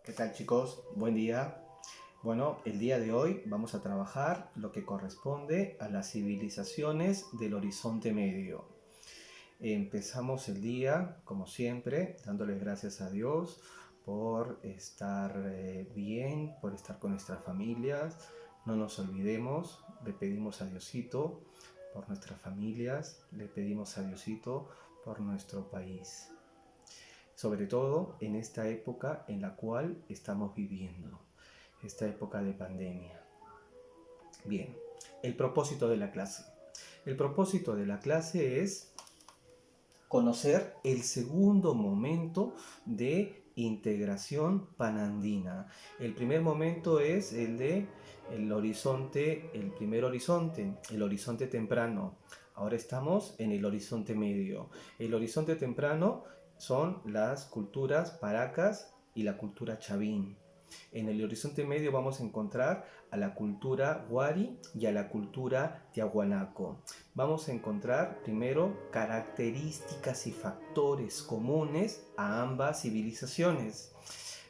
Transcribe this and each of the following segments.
¿Qué tal, chicos? Buen día. Bueno, el día de hoy vamos a trabajar lo que corresponde a las civilizaciones del Horizonte Medio. Empezamos el día, como siempre, dándoles gracias a Dios por estar bien, por estar con nuestras familias. No nos olvidemos, le pedimos a Diosito por nuestras familias, le pedimos a Diosito por nuestro país, sobre todo en esta época en la cual estamos viviendo, esta época de pandemia. Bien, el propósito de la clase. El propósito de la clase es conocer el segundo momento de integración panandina. El primer momento es el de el horizonte, el primer horizonte, el horizonte temprano. Ahora estamos en el horizonte medio. El horizonte temprano son las culturas paracas y la cultura chavín. En el horizonte medio vamos a encontrar a la cultura Wari y a la cultura Tiahuanaco. Vamos a encontrar primero características y factores comunes a ambas civilizaciones.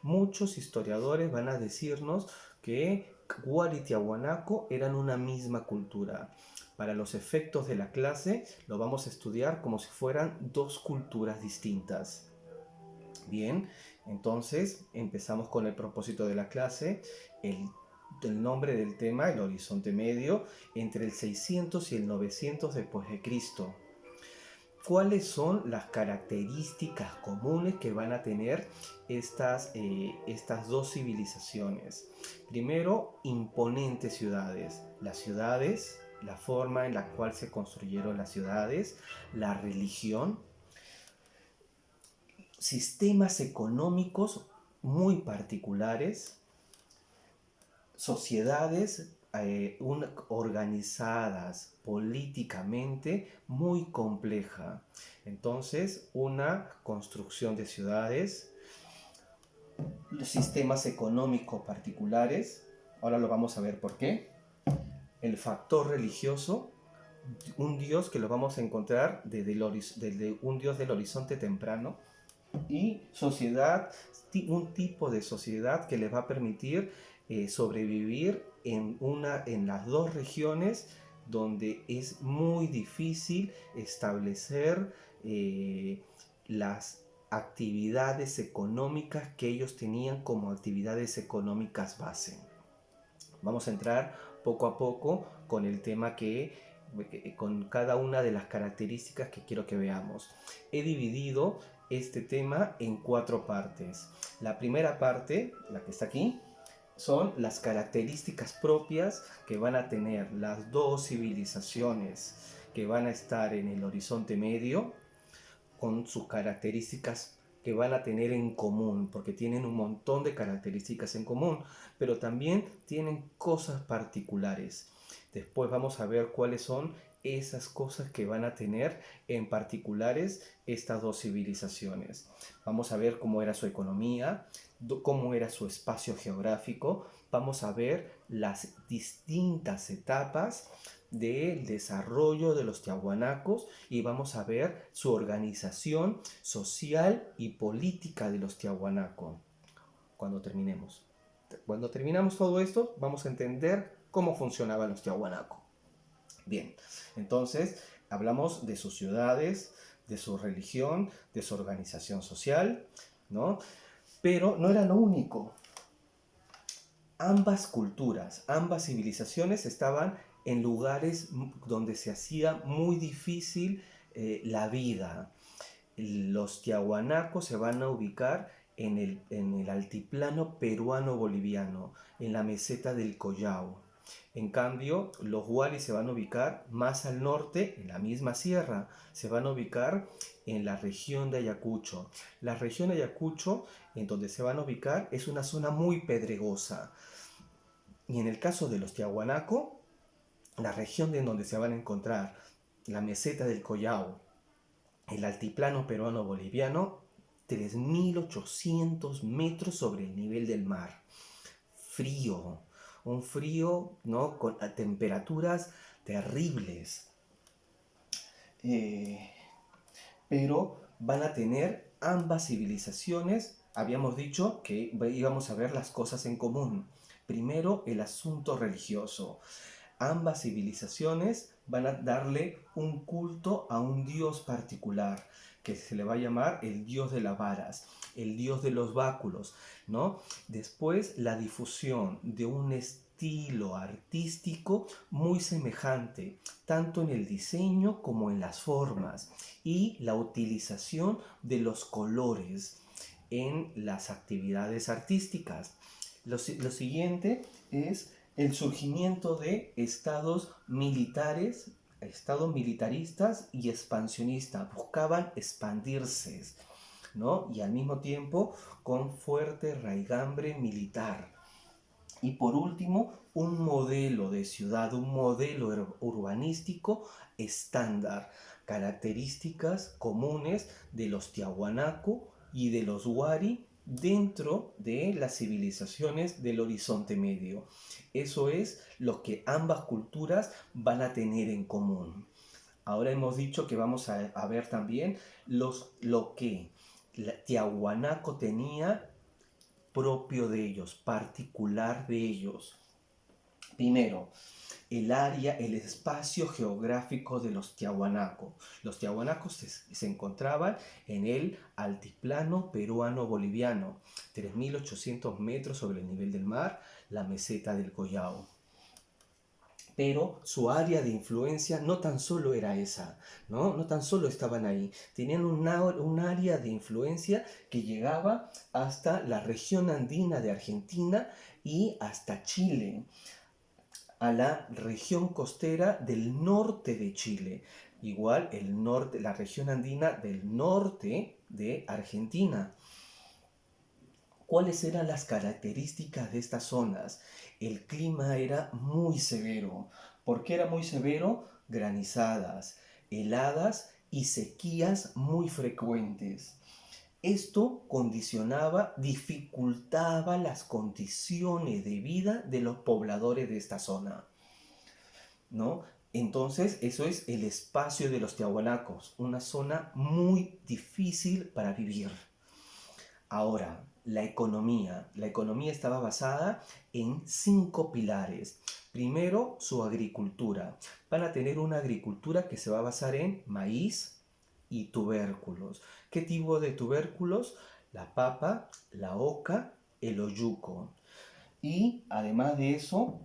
Muchos historiadores van a decirnos que Wari y Tiahuanaco eran una misma cultura. Para los efectos de la clase lo vamos a estudiar como si fueran dos culturas distintas. Bien, entonces empezamos con el propósito de la clase, el nombre del tema, el horizonte medio, entre el 600 y el 900 después de Cristo. ¿Cuáles son las características comunes que van a tener estas dos civilizaciones? Primero, imponentes ciudades. Las ciudades, la forma en la cual se construyeron las ciudades, la religión, sistemas económicos muy particulares, sociedades organizadas políticamente muy compleja. Entonces, una construcción de ciudades, los sistemas económicos particulares, ahora lo vamos a ver por qué, el factor religioso, un dios que lo vamos a encontrar desde un dios del horizonte temprano, y sociedad, un tipo de sociedad que les va a permitir sobrevivir en las dos regiones donde es muy difícil establecer las actividades económicas que ellos tenían como actividades económicas base. Vamos a entrar poco a poco con el tema con cada una de las características que quiero que veamos. He dividido este tema en 4 partes. La primera parte, la que está aquí, son las características propias que van a tener las dos civilizaciones que van a estar en el horizonte medio, con sus características que van a tener en común, porque tienen un montón de características en común, pero también tienen cosas particulares. Después vamos a ver cuáles son esas cosas que van a tener en particulares estas dos civilizaciones. Vamos a ver cómo era su economía, cómo era su espacio geográfico, vamos a ver las distintas etapas del desarrollo de los tiahuanacos y vamos a ver su organización social y política de los tiahuanacos cuando terminemos. Cuando terminamos todo esto, vamos a entender cómo funcionaban los tiahuanacos. Bien, entonces hablamos de sus ciudades, de su religión, de su organización social, ¿no? Pero no era lo único. Ambas culturas, ambas civilizaciones estaban en lugares donde se hacía muy difícil la vida. Los tiahuanacos se van a ubicar en el altiplano peruano-boliviano, en la meseta del Collao. En cambio, los huaris se van a ubicar más al norte, en la misma sierra, se van a ubicar en la región de Ayacucho. La región de Ayacucho, en donde se van a ubicar, es una zona muy pedregosa. Y en el caso de los tiahuanaco, la región en donde se van a encontrar la meseta del Collao, el altiplano peruano-boliviano, 3.800 metros sobre el nivel del mar. Frío, un frío, ¿no?, con temperaturas terribles. Pero van a tener ambas civilizaciones Habíamos dicho que íbamos a ver las cosas en común. Primero, el asunto religioso. Ambas civilizaciones van a darle un culto a un dios particular, que se le va a llamar el dios de las varas, el dios de los báculos, ¿no? Después, la difusión de un estilo artístico muy semejante, tanto en el diseño como en las formas, y la utilización de los colores en las actividades artísticas. Lo siguiente es el surgimiento de estados militares, estados militaristas y expansionistas. Buscaban expandirse, ¿no? Y al mismo tiempo con fuerte raigambre militar. Y por último, un modelo de ciudad, un modelo urbanístico estándar, características comunes de los Tiahuanaco y de los Wari dentro de las civilizaciones del Horizonte Medio. Eso es lo que ambas culturas van a tener en común. Ahora hemos dicho que vamos a ver también lo que Tiahuanaco tenía propio de ellos, particular de ellos. Primero, el área, el espacio geográfico de los Tiahuanacos. Los Tiahuanacos se encontraban en el altiplano peruano-boliviano, 3.800 metros sobre el nivel del mar, la meseta del Collao. Pero su área de influencia no tan solo era esa, ¿no? No tan solo estaban ahí, tenían un área de influencia que llegaba hasta la región andina de Argentina y hasta Chile, a la región costera del norte de Chile, igual el norte, la región andina del norte de Argentina. ¿Cuáles eran las características de estas zonas? El clima era muy severo. ¿Por qué era muy severo? Granizadas, heladas y sequías muy frecuentes. Esto condicionaba, dificultaba las condiciones de vida de los pobladores de esta zona, ¿no? Entonces, eso es el espacio de los Tiahuanacos, una zona muy difícil para vivir. Ahora, la economía. La economía estaba basada en 5 pilares. Primero, su agricultura. Van a tener una agricultura que se va a basar en maíz y tubérculos. ¿Qué tipo de tubérculos? La papa, la oca, el oyuco. Y además de eso,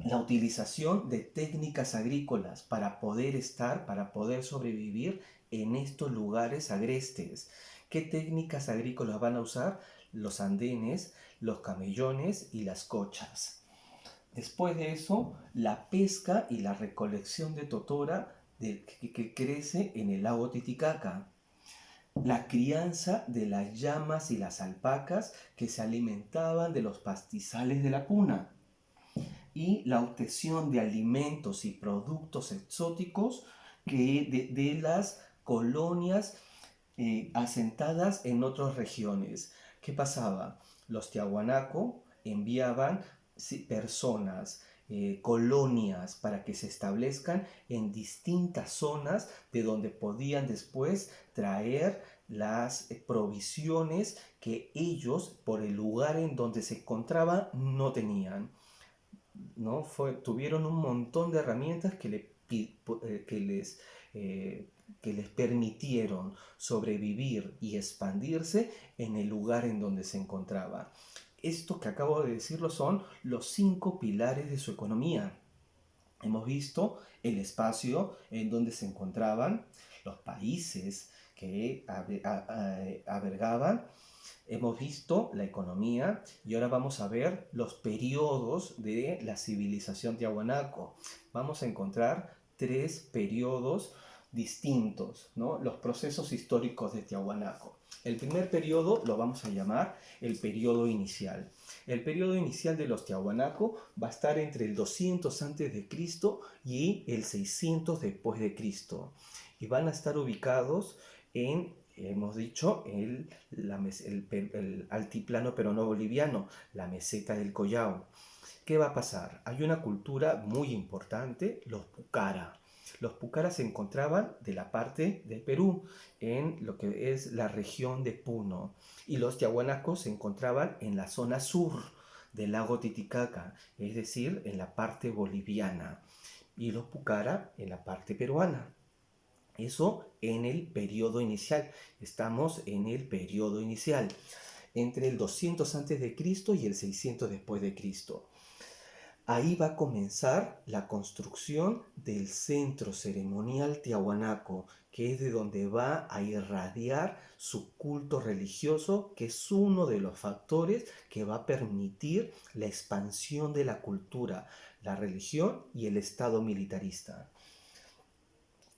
la utilización de técnicas agrícolas para poder sobrevivir en estos lugares agrestes. ¿Qué técnicas agrícolas van a usar? Los andenes, los camellones y las cochas. Después de eso, la pesca y la recolección de totora que crece en el lago Titicaca. La crianza de las llamas y las alpacas que se alimentaban de los pastizales de la puna y la obtención de alimentos y productos exóticos de las colonias asentadas en otras regiones. ¿Qué pasaba? Los Tiahuanaco enviaban personas, colonias para que se establezcan en distintas zonas de donde podían después traer las provisiones que ellos, por el lugar en donde se encontraban, no tenían. ¿No? Tuvieron un montón de herramientas que eh, que les permitieron sobrevivir y expandirse en el lugar en donde se encontraba. Esto que acabo de decirlo son los 5 pilares de su economía. Hemos visto el espacio en donde se encontraban, los países que albergaban. Hemos visto la economía y ahora vamos a ver los periodos de la civilización tiahuanaco. Vamos a encontrar 3 periodos distintos, ¿no? Los procesos históricos de Tiahuanaco. El primer periodo lo vamos a llamar el periodo inicial. El periodo inicial de los Tiahuanaco va a estar entre el 200 a.C. y el 600 después de Cristo. Y van a estar ubicados en, hemos dicho, el altiplano peruano-boliviano, la meseta del Collao. ¿Qué va a pasar? Hay una cultura muy importante, los Pucara. Los pucaras se encontraban de la parte del Perú, en lo que es la región de Puno, y los tiahuanacos se encontraban en la zona sur del lago Titicaca, es decir, en la parte boliviana, y los pucara en la parte peruana. Eso en el periodo inicial. Estamos en el periodo inicial, entre el 200 antes de Cristo y el 600 después de Cristo. Ahí va a comenzar la construcción del centro ceremonial tiahuanaco, que es de donde va a irradiar su culto religioso, que es uno de los factores que va a permitir la expansión de la cultura, la religión y el Estado militarista.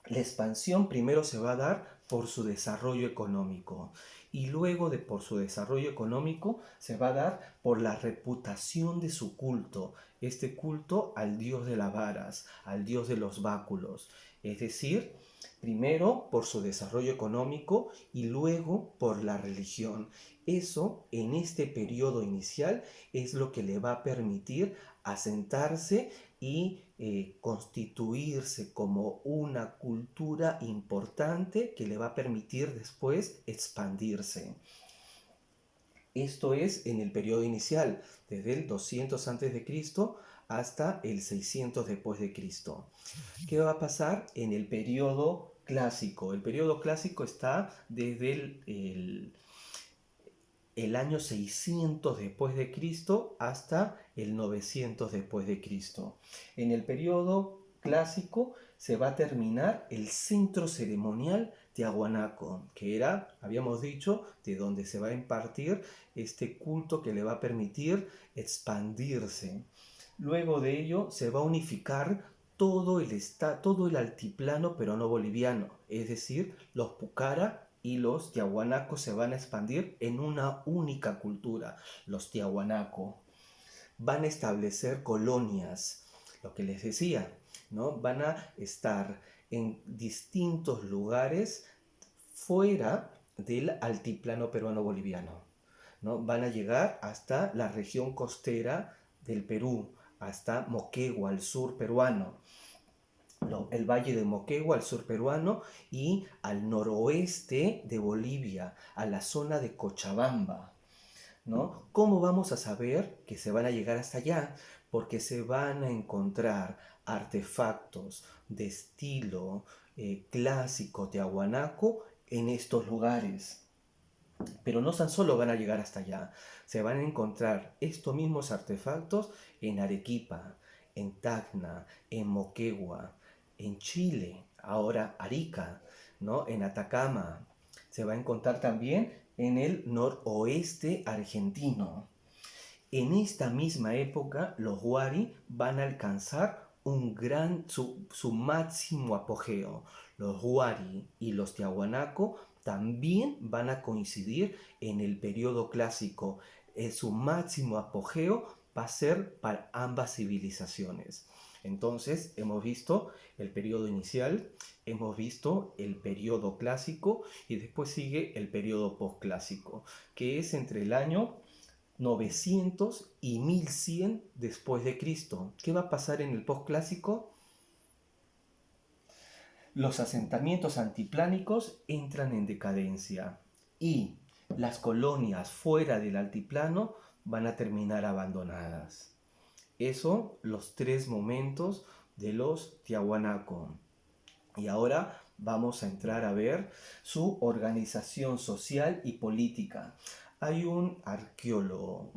La expansión primero se va a dar por su desarrollo económico y luego de por su desarrollo económico se va a dar por la reputación de su culto, este culto al dios de las varas, al dios de los báculos, es decir, primero por su desarrollo económico y luego por la religión. Eso en este periodo inicial es lo que le va a permitir asentarse y constituirse como una cultura importante que le va a permitir después expandirse. Esto es en el periodo inicial, desde el 200 a.C. hasta el 600 después de Cristo. ¿Qué va a pasar en el periodo clásico? El periodo clásico está desde el año 600 después de Cristo hasta el 900 después de Cristo. En el periodo clásico se va a terminar el centro ceremonial tiahuanaco, que era, habíamos dicho, de donde se va a impartir este culto que le va a permitir expandirse. Luego de ello se va a unificar todo el altiplano peruano boliviano, es decir, los pucara y los tiahuanacos se van a expandir en una única cultura, los tiahuanacos. Van a establecer colonias, lo que les decía, ¿no? Van a estar en distintos lugares fuera del altiplano peruano-boliviano, ¿no? Van a llegar hasta la región costera del Perú, hasta Moquegua, al sur peruano. El valle de Moquegua al sur peruano y al noroeste de Bolivia, a la zona de Cochabamba, ¿no? ¿Cómo vamos a saber que se van a llegar hasta allá? Porque se van a encontrar artefactos de estilo clásico tiahuanaco en estos lugares. Pero no tan solo van a llegar hasta allá, se van a encontrar estos mismos artefactos en Arequipa, en Tacna, en Moquegua, en Chile, ahora Arica, ¿no? En Atacama. Se va a encontrar también en el noroeste argentino. En esta misma época, los Huari van a alcanzar su máximo apogeo. Los Huari y los Tiahuanaco también van a coincidir en el periodo clásico. Su máximo apogeo va a ser para ambas civilizaciones. Entonces, hemos visto el periodo inicial, hemos visto el periodo clásico y después sigue el periodo postclásico, que es entre el año 900 y 1100 después de Cristo. ¿Qué va a pasar en el postclásico? Los asentamientos antiplánicos entran en decadencia y las colonias fuera del altiplano van a terminar abandonadas. Eso, los tres momentos de los Tiahuanaco. Y ahora vamos a entrar a ver su organización social y política. Hay un arqueólogo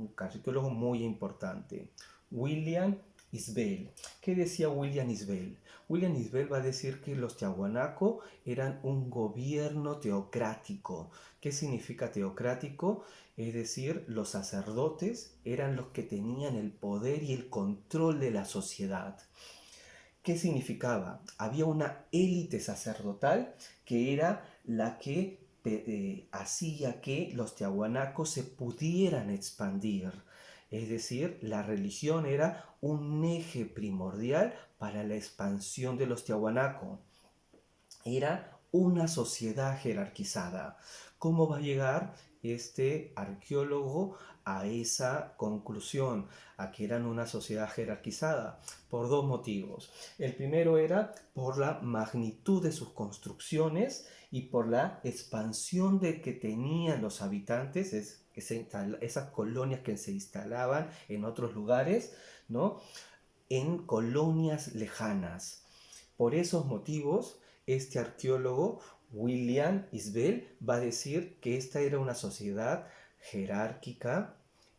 muy importante, William Isbell. ¿Qué decía William Isbell? William Isbell va a decir que los Tiahuanaco eran un gobierno teocrático. ¿Qué significa teocrático? Es decir, los sacerdotes eran los que tenían el poder y el control de la sociedad. ¿Qué significaba? Había una élite sacerdotal que era la que hacía que los tiahuanacos se pudieran expandir. Es decir, la religión era un eje primordial para la expansión de los tiahuanacos. Era una sociedad jerarquizada. ¿Cómo va a llegar este arqueólogo a esa conclusión, a que eran una sociedad jerarquizada? Por dos motivos. El primero era por la magnitud de sus construcciones y por la expansión de que tenían los habitantes, esas colonias que se instalaban en otros lugares, ¿no? En colonias lejanas. Por esos motivos, este arqueólogo, William Isbell, va a decir que esta era una sociedad jerárquica,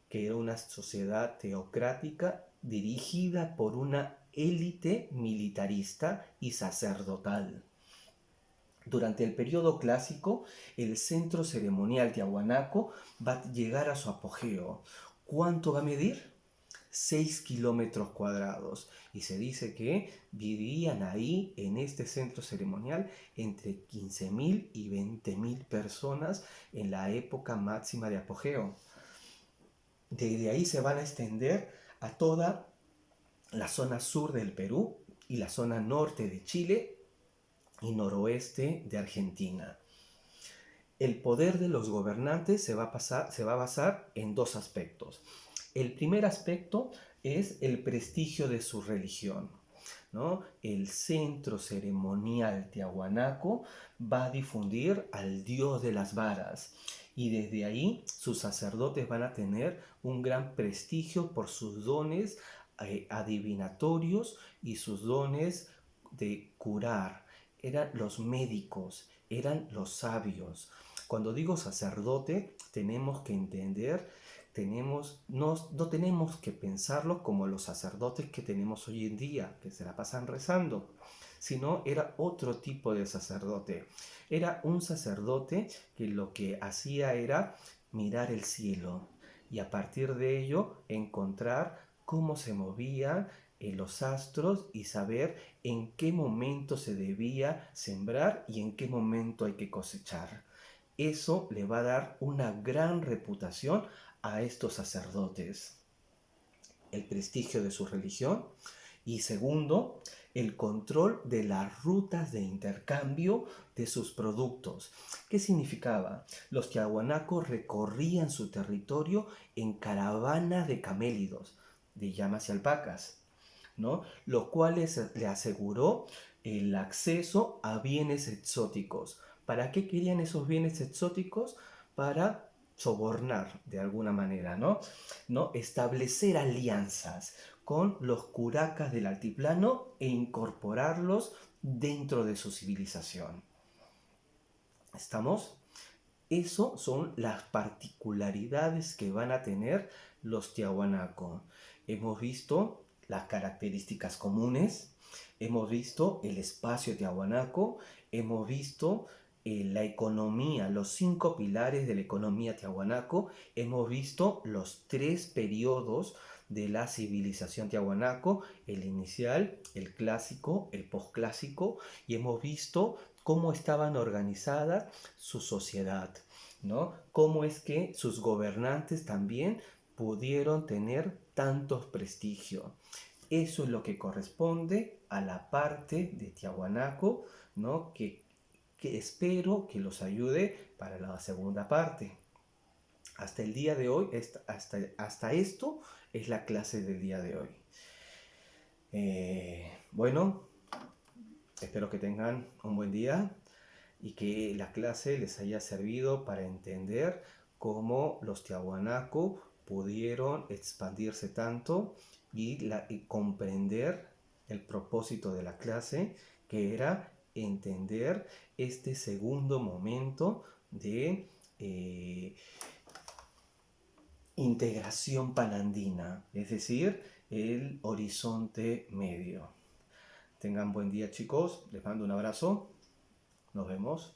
que era una sociedad teocrática dirigida por una élite militarista y sacerdotal. Durante el periodo clásico, el centro ceremonial tiahuanaco va a llegar a su apogeo. ¿Cuánto va a medir? 6 kilómetros cuadrados. Y se dice que vivían ahí, en este centro ceremonial, entre 15.000 y 20.000 personas en la época máxima de apogeo. Desde ahí se van a extender a toda la zona sur del Perú y la zona norte de Chile y noroeste de Argentina. El poder de los gobernantes se va a basar en dos aspectos. El primer aspecto es el prestigio de su religión, ¿no? El centro ceremonial tiahuanaco va a difundir al dios de las varas y desde ahí sus sacerdotes van a tener un gran prestigio por sus dones adivinatorios y sus dones de curar. Eran los médicos, eran los sabios. Cuando digo sacerdote, tenemos que entender, no tenemos que pensarlo como los sacerdotes que tenemos hoy en día, que se la pasan rezando, sino era otro tipo de sacerdote. Era un sacerdote que lo que hacía era mirar el cielo y a partir de ello encontrar cómo se movían los astros y saber en qué momento se debía sembrar y en qué momento hay que cosechar. Eso le va a dar una gran reputación a estos sacerdotes. El prestigio de su religión y segundo, el control de las rutas de intercambio de sus productos. ¿Qué significaba? Los tiahuanacos recorrían su territorio en caravanas de camélidos, de llamas y alpacas, ¿no? Lo cual le aseguró el acceso a bienes exóticos. ¿Para qué querían esos bienes exóticos? Para sobornar de alguna manera, ¿no? Establecer alianzas con los curacas del altiplano e incorporarlos dentro de su civilización. ¿Estamos? Eso son las particularidades que van a tener los tiahuanaco. Hemos visto las características comunes, hemos visto el espacio tiahuanaco, hemos visto la economía, los 5 pilares de la economía tiahuanaco, hemos visto los 3 periodos de la civilización tiahuanaco, el inicial, el clásico, el posclásico, y hemos visto cómo estaban organizadas su sociedad, ¿no? Cómo es que sus gobernantes también pudieron tener tantos prestigio. Eso es lo que corresponde a la parte de Tiahuanaco, ¿no? Que espero que los ayude para la segunda parte. Hasta el día de hoy, hasta esto es la clase del día de hoy. Bueno, espero que tengan un buen día y que la clase les haya servido para entender cómo los tiahuanaco pudieron expandirse tanto y comprender el propósito de la clase, que era entender este segundo momento de integración panandina, es decir, el horizonte medio. Tengan buen día, chicos, les mando un abrazo, nos vemos.